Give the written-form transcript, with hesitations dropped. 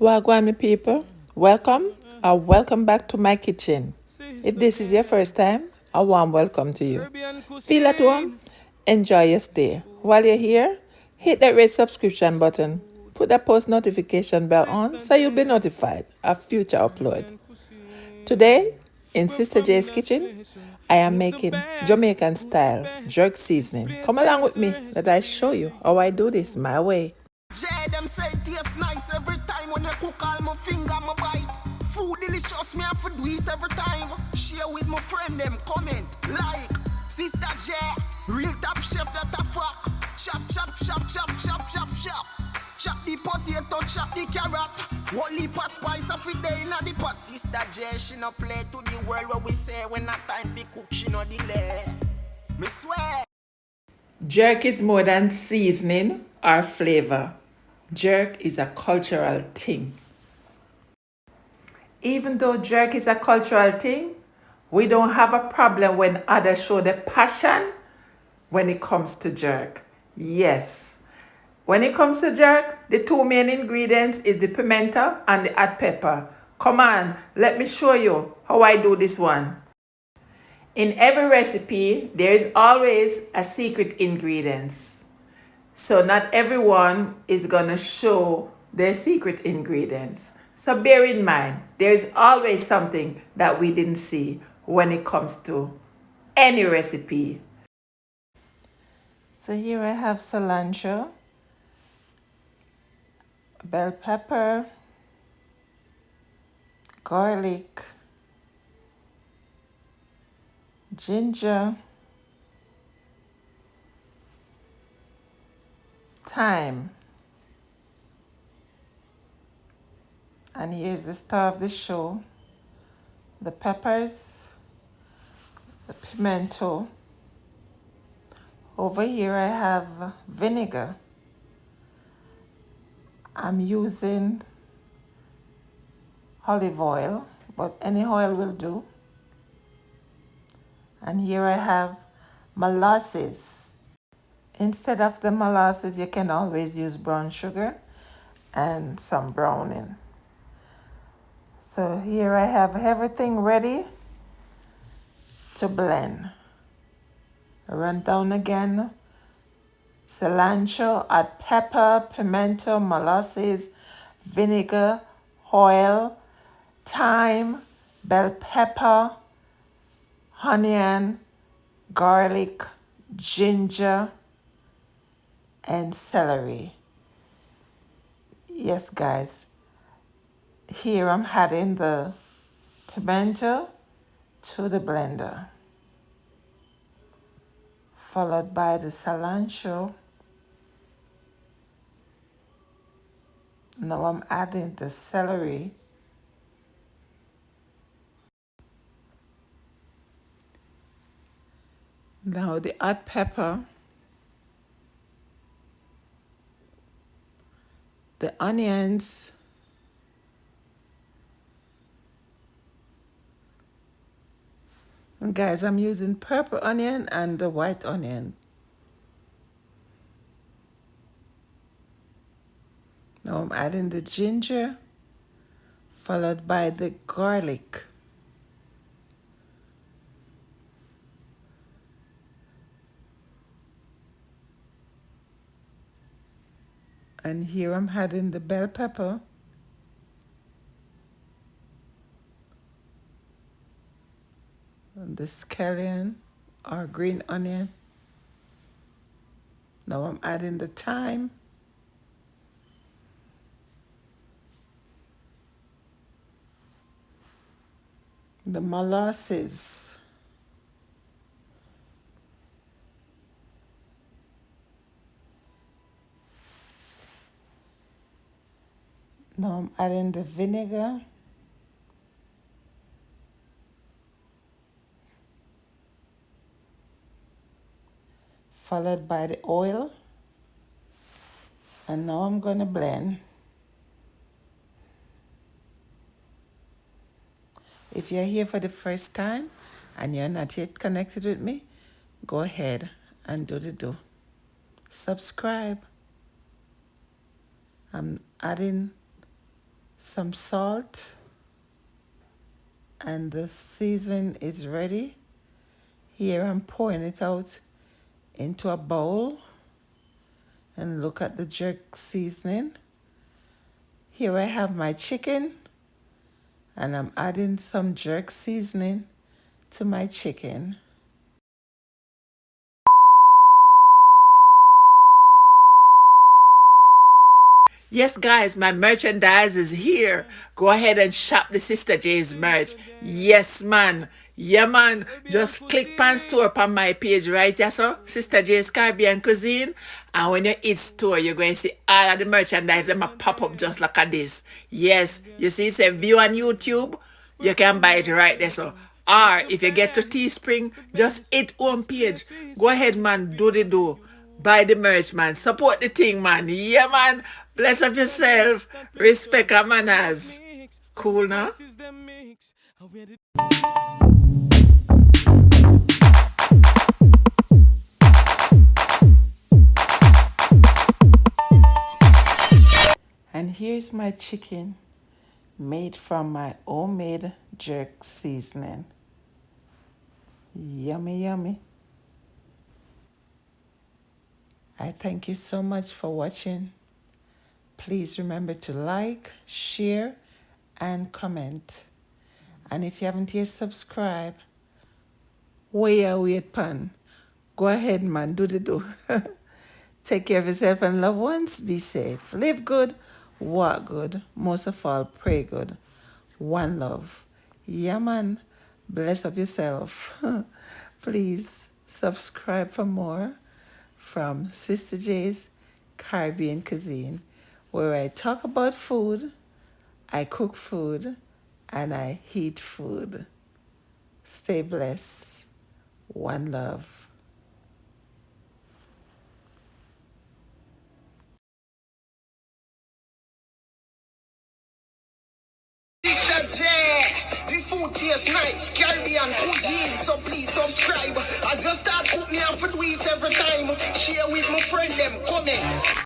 Wagwan, me people. Welcome or welcome back to my kitchen. If this is your first time, a warm welcome to you. Feel at home, enjoy your stay. While you're here, hit that red subscription button. Put that post notification bell on so you'll be notified of future upload. Today, in Sister J's kitchen, I am making Jamaican style jerk seasoning. Come along with me that I show you how I do this my way. Jay, them say it tastes nice every time when you cook all my finger, my bite. Food delicious, me have to do it every time. Share with my friend, them comment, like. Sister Jay, real top chef that a fuck. Chop, chop, chop, chop, chop, chop, chop. Chop the potato, chop the carrot. What leap of spice of it day in the pot. Sister Jay, she no play to the world where we say when not time to cook, she no delay. Me swear. Jerk is more than seasoning or flavor. Jerk is a cultural thing. Even though jerk is a cultural thing, we don't have a problem when others show the passion when it comes to jerk. Yes. When it comes to jerk, the two main ingredients is the pimento and the hot pepper. Come on, let me show you how I do this one. In every recipe, there is always a secret ingredients. So not everyone is gonna show their secret ingredients. So bear in mind, there's always something that we didn't see when it comes to any recipe. So here I have cilantro, bell pepper, garlic, ginger, thyme. And here's the star of the show, the peppers, the pimento. Over here I have vinegar. I'm using olive oil, but any oil will do. And here I have molasses. Instead of the molasses, you can always use brown sugar and some browning. So here I have everything ready to blend. Run down again. Cilantro, hot pepper, pimento, molasses, vinegar, oil, thyme, bell pepper, onion, garlic, ginger, and celery. Yes, guys. Here I'm adding the pimento to the blender, followed by the cilantro. Now I'm adding the celery. Now the hot pepper, the onions, and guys, I'm using purple onion and the white onion. Now I'm adding the ginger, followed by the garlic. And here I'm adding the bell pepper. And the scallion or green onion. Now I'm adding the thyme. The molasses. Now I'm adding the vinegar. Followed by the oil. And now I'm going to blend. If you're here for the first time and you're not yet connected with me, go ahead and do the do. Subscribe. I'm adding some salt, and the season is ready. Here I'm pouring it out into a bowl, and look at the jerk seasoning. Here I have my chicken, and I'm adding some jerk seasoning to my chicken. Yes, guys, my merchandise is here. Go ahead and shop the Sister J's merch. Yes, man. Yeah, man. Just click pan store upon my page right here, so Sister J's Caribbean Cuisine. And when you hit store, you're going to see all of the merchandise that might pop up just like this. Yes, you see, it's a view on YouTube. You can buy it right there, so. Or if you get to Teespring, just hit home page. Go ahead, man. Do the do. Buy the merch, man. Support the thing, man. Yeah, man. Bless of yourself. Respect our manners. Cool, now? And here's my chicken made from my homemade jerk seasoning. Yummy, yummy. I thank you so much for watching. Please remember to like, share, and comment. And if you haven't yet subscribed, wait pan. Go ahead, man, do the do. Take care of yourself and loved ones. Be safe. Live good, walk good. Most of all, pray good. One love. Yeah, man. Bless up yourself. Please subscribe for more from Sister J's Caribbean Cuisine, where I talk about food, I cook food, and I eat food. Stay blessed. One love. Sister J, the food tastes nice, Caribbean cuisine. So please subscribe. As you start cooking, you have to do it every time. Share with my friend them, comment.